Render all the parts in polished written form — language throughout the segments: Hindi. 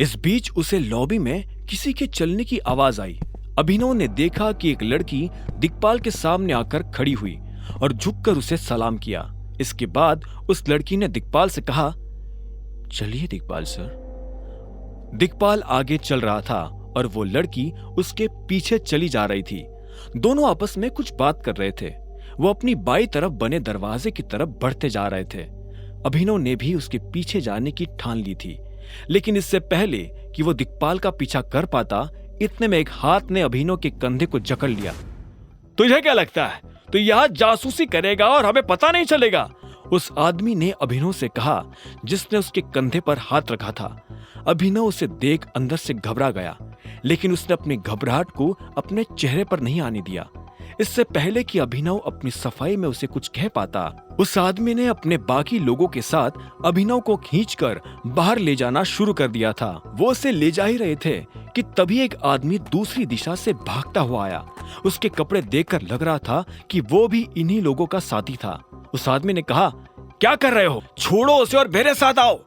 इस बीच उसे लॉबी में किसी के चलने की आवाज आई। अभिनव ने देखा कि एक लड़की दिक्पाल के सामने आकर खड़ी हुई और झुककर उसे सलाम किया। इसके बाद उस लड़की ने दिक्पाल से कहा, चलिए दिक्पाल सर। दिक्पाल आगे चल रहा था और वो लड़की उसके पीछे चली जा रही थी। दोनों आपस में कुछ बात कर रहे थे। वो अपनी बाईं तरफ बने दरवाजे की तरफ बढ़ते जा रहे थे। अभिनव ने भी उसके पीछे जाने की ठान ली थी, लेकिन इससे पहले कि वो दिक्पाल का पीछा कर पाता, इतने में एक हाथ ने अभिनव के कंधे को जकड़ लिया। तुझे क्या लगता है तू यहाँ जासूसी करेगा और हमें पता नहीं चलेगा? उस आदमी ने अभिनव से कहा, जिसने उसके कंधे पर हाथ रखा था। अभिनव उसे देख अंदर से घबरा गया, लेकिन उसने अपनी घबराहट को अपने चेहरे पर नहीं आने दिया। इससे पहले कि अभिनव अपनी सफाई में उसे कुछ कह पाता, उस आदमी ने अपने बाकी लोगों के साथ अभिनव को खींचकर बाहर ले जाना शुरू कर दिया था। वो उसे ले जा ही रहे थे कि तभी एक आदमी दूसरी दिशा से भागता हुआ आया। उसके कपड़े देखकर लग रहा था कि वो भी इन्हीं लोगों का साथी था। उस आदमी ने कहा, क्या कर रहे हो? छोड़ो उसे और मेरे साथ आओ।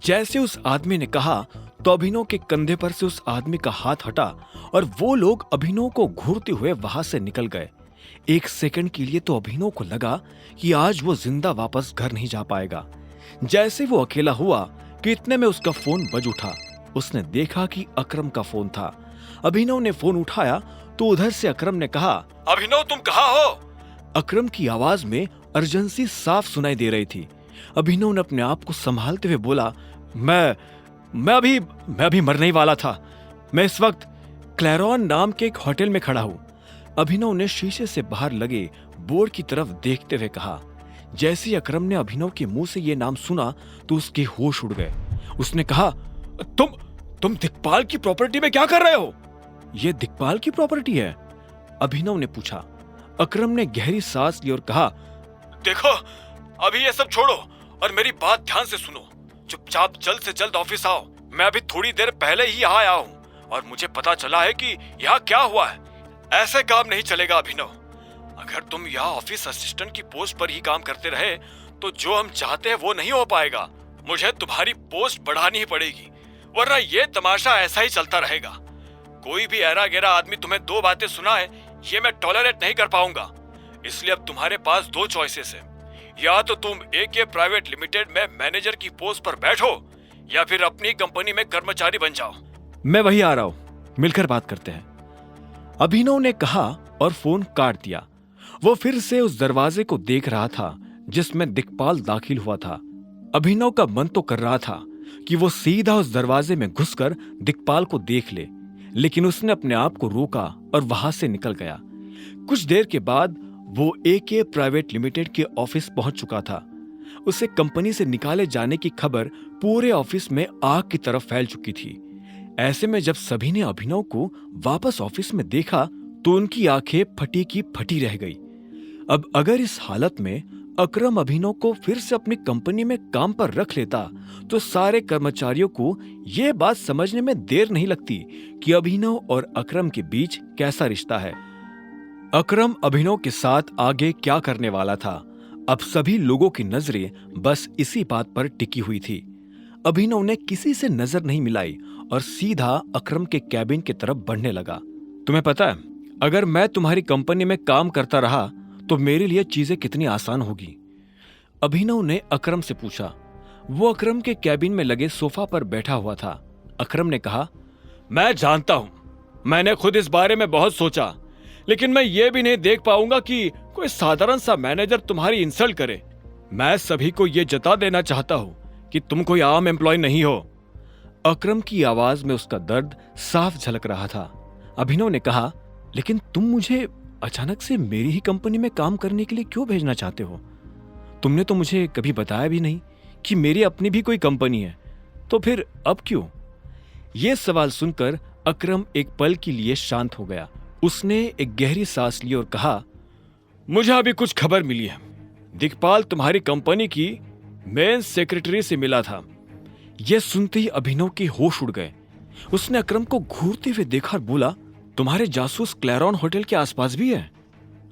जैसे उस आदमी ने कहा तो अभिनव के कंधे पर से उस आदमी का हाथ हटा और वो लोग अभिनव को घूरते हुए वहां से निकल गए। एक सेकंड के लिए तो अभिनव को लगा कि आज वो जिंदा वापस घर नहीं जा पाएगा। जैसे वो अकेला हुआ कि इतने में उसका फोन बज उठा। उसने देखा कि अकरम का फोन था। अभिनव ने फोन उठाया तो उधर से अकरम ने कहा, अभिनव तुम कहाँ हो? अकरम की आवाज में अर्जेंसी साफ सुनाई दे रही थी। अभिनव ने अपने आप को संभालते हुए बोला, मैं अभी मरने ही वाला था। मैं इस वक्त क्लैरॉन नाम के एक होटल में खड़ा हूँ। अभिनव ने शीशे से बाहर लगे बोर्ड की तरफ देखते हुए कहा। जैसे ही अकरम ने अभिनव के मुंह से ये नाम सुना तो उसके होश उड़ गए। उसने कहा, तुम दिक्पाल की प्रॉपर्टी में क्या कर रहे हो? ये दिक्पाल की प्रॉपर्टी है? अभिनव ने पूछा। अकरम ने गहरी सांस ली और कहा, देखो अभी ये सब छोड़ो और मेरी बात ध्यान से सुनो। चुपचाप जल्द से जल्द ऑफिस आओ। मैं अभी थोड़ी देर पहले ही यहाँ आया हूँ और मुझे पता चला है कि यहाँ क्या हुआ है। ऐसे काम नहीं चलेगा अभिनव। अगर तुम यहाँ ऑफिस असिस्टेंट की पोस्ट पर ही काम करते रहे तो जो हम चाहते हैं वो नहीं हो पाएगा। मुझे तुम्हारी पोस्ट बढ़ानी ही पड़ेगी, वरना ये तमाशा ऐसा ही चलता रहेगा। कोई भी ऐरा गैरा आदमी तुम्हें दो बातें सुनाए, ये मैं टॉलरेट नहीं कर पाऊंगा। इसलिए अब तुम्हारे पास दो चॉइसेस है। या तो तुम एके प्राइवेट लिमिटेड में मैनेजर की पोस्ट पर बैठो या फिर अपनी कंपनी में कर्मचारी बन जाओ। मैं वही आ रहा हूं, मिलकर बात करते हैं, अभिनव ने कहा और फोन काट दिया। वो फिर से उस दरवाजे को देख रहा था जिसमें दिक्पाल दाखिल हुआ था। अभिनव का मन तो कर रहा था कि वो सीधा उस दरवाजे में घुसकर दिक्पाल को देख ले, लेकिन उसने अपने आप को रोका और वहां से निकल गया। कुछ देर के बाद वो एके प्राइवेट लिमिटेड के ऑफिस पहुंच चुका था। उसे कंपनी से निकाले जाने की खबर पूरे ऑफिस में आग की तरफ फैल चुकी थी। ऐसे में जब सभी ने अभिनव को वापस ऑफिस में देखा तो उनकी आंखें फटी की फटी रह गई। अब अगर इस हालत में अकरम अभिनव को फिर से अपनी कंपनी में काम पर रख लेता तो सारे कर्मचारियों को यह बात समझने में देर नहीं लगती कि अभिनव और अकरम के बीच कैसा रिश्ता है। अकरम अभिनव के साथ आगे क्या करने वाला था, अब सभी लोगों की नजरें बस इसी बात पर टिकी हुई थी। अभिनव ने किसी से नजर नहीं मिलाई और सीधा अकरम के कैबिन की तरफ बढ़ने लगा। तुम्हें पता है, अगर मैं तुम्हारी कंपनी में काम करता रहा तो मेरे लिए चीजें कितनी आसान होगी? अभिनव ने अकरम से पूछा। वो अकरम के कैबिन में लगे सोफा पर बैठा हुआ था। अकरम ने कहा, मैं जानता हूं, मैंने खुद इस बारे में बहुत सोचा, लेकिन मैं ये भी नहीं देख पाऊंगा कि कोई साधारण सा मैनेजर तुम्हारी इंसल्ट करे। मैं सभी को ये जता देना चाहता हूं कि तुम कोई आम एम्प्लॉय नहीं हो। अकरम की आवाज में उसका दर्द साफ झलक रहा था। अभिनव ने कहा, लेकिन तुम मुझे अचानक से मेरी ही कंपनी में काम करने के लिए क्यों भेजना चाहते हो? तुमने तो मुझे कभी बताया भी नहीं कि मेरी अपनी भी कोई कंपनी है, तो फिर अब क्यों? यह सवाल सुनकर अकरम एक पल के लिए शांत हो गया। उसने एक गहरी सांस ली और कहा, मुझे अभी कुछ खबर मिली है। दिक्पाल तुम्हारी कंपनी की मेन सेक्रेटरी से मिला था। यह सुनते ही अभिनव के होश उड़ गए। उसने अकरम को घूरते हुए देखा और बोला, तुम्हारे जासूस क्लैरॉन होटल के आसपास भी है?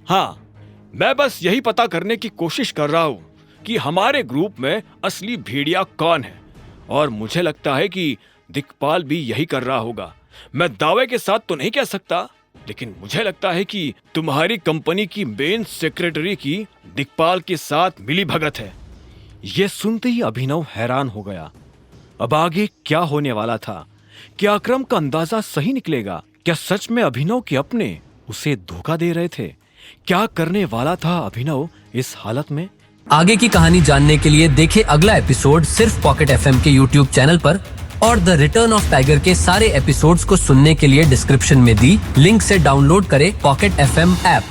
हाँ, मैं बस यही पता करने की कोशिश कर रहा हूं कि हमारे ग्रुप में असली भेड़िया कौन है, और मुझे लगता है कि दिक्पाल भी यही कर रहा होगा। मैं दावे के साथ तो नहीं कह सकता, लेकिन मुझे लगता है कि तुम्हारी कंपनी की मेन सेक्रेटरी की दिक्पाल के साथ मिली भगत है। यह सुनते ही अभिनव हैरान हो गया। अब आगे क्या होने वाला था? क्या अकरम का अंदाजा सही निकलेगा? क्या सच में अभिनव के अपने उसे धोखा दे रहे थे? क्या करने वाला था अभिनव इस हालत में? आगे की कहानी जानने के लिए देखें अगला एपिसोड सिर्फ पॉकेट एफएम के यूट्यूब चैनल पर, और द रिटर्न ऑफ टाइगर के सारे एपिसोड्स को सुनने के लिए डिस्क्रिप्शन में दी लिंक से डाउनलोड करें पॉकेट एफएम ऐप।